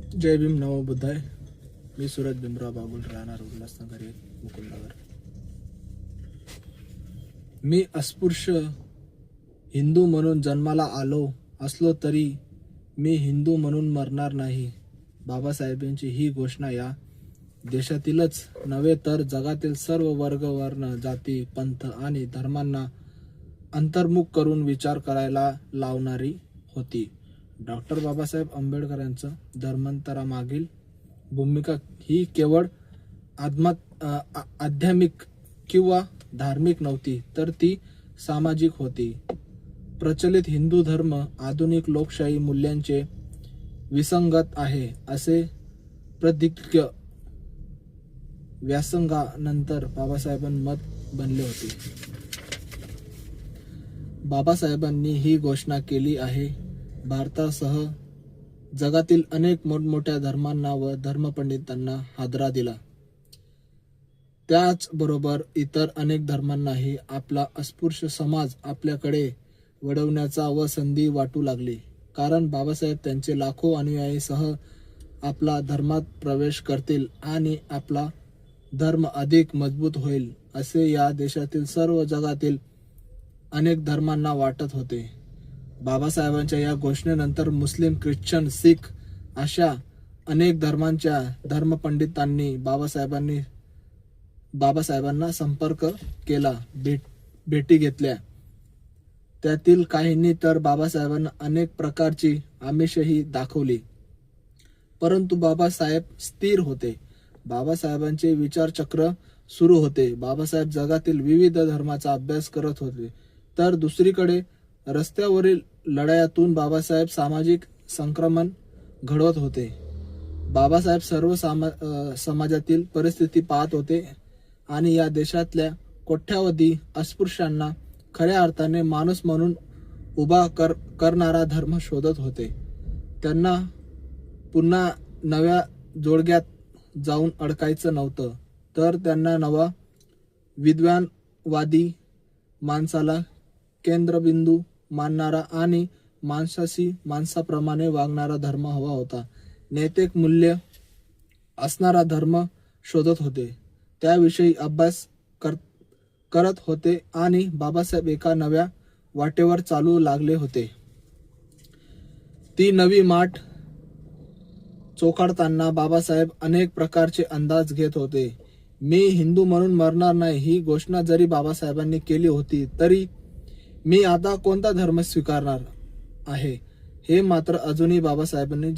जय भीम नमो बुद्धाय. मी सूरज भीमराव बागुल, राहणार उल्हासनगर मुकुंदनगर. मी अस्पृश्य हिंदू म्हणून जन्माला आलो असलो तरी मी हिंदू म्हणून मरणार नाही. बाबासाहेबांची ही घोषणा या देशातीलच नव्हे तर जगातील सर्व वर्ग, वर्ण, जाती, पंथ आणि धर्मांना अंतर्मुख करून विचार करायला लावणारी होती. डॉक्टर बाबासाहेब आंबेडकरांचं धर्मांतरामागील भूमिका ही केवळ आध्यात्मिक किंवा धार्मिक नव्हती, तर ती सामाजिक होती. प्रचलित हिंदू धर्म आधुनिक लोकशाही मूल्यांचे विसंगत आहे असे प्रदीर्घ व्यासंगानंतर बाबासाहेबांचे मत बनले होते. बाबासाहेबांनी ही घोषणा केली आहे. भारतासह जगातील अनेक मोठमोठ्या धर्मांना व धर्मपंडितांना हादरा दिला. त्याचबरोबर इतर अनेक धर्मांनाही आपला अस्पृश्य समाज आपल्याकडे वळवण्याचा व संधी वाटू लागली. कारण बाबासाहेब त्यांचे लाखो अनुयायीसह आपला धर्मात प्रवेश करतील आणि आपला धर्म अधिक मजबूत होईल असे या देशातील सर्व जगातील अनेक धर्मांना वाटत होते. बाबासाहेबांच्या या घोषणेनंतर मुस्लिम, ख्रिश्चन, शीख अशा अनेक धर्मांच्या धर्मपंडितांनी बाबासाहेबांना संपर्क केला, भेटी घेतल्या. त्यातील काहींनी तर बाबासाहेबांना अनेक प्रकारची आमिषही दाखवली. परंतु बाबासाहेब स्थिर होते. बाबासाहेबांचे विचारचक्र सुरू होते. बाबासाहेब जगातील विविध धर्माचा अभ्यास करत होते. तर दुसरीकडे रस्त्यावरील लढायातून बाबासाहेब सामाजिक संक्रमण घडवत होते. बाबासाहेब सर्व समाजातील परिस्थिती पाहत होते आणि या देशातल्या कोट्यावधी अस्पृश्यांना खऱ्या अर्थाने माणूस म्हणून उभा करणारा धर्म शोधत होते. त्यांना पुन्हा नव्या जोडग्यात जाऊन अडकायचं नव्हतं, तर त्यांना नवा विद्वानवादी, माणसाला केंद्रबिंदू मानणारा आणि माणसाशी माणसाप्रमाणे वागणारा धर्म हवा होता. नैतिक मूल्य असणारा धर्म शोधत होते. त्याविषयी अभ्यास करत होते आणि बाबासाहेब एका नव्या वाटेवर चालू लागले होते. ती नवी माठ चोखाळताना बाबासाहेब अनेक प्रकारचे अंदाज घेत होते. मी हिंदू म्हणून मरणार नाही ही घोषणा जरी बाबासाहेबांनी केली होती, तरी मी आता कोणता धर्म स्वीकारणार आहे हे मात्र अजूनही बाबासाहेबांनी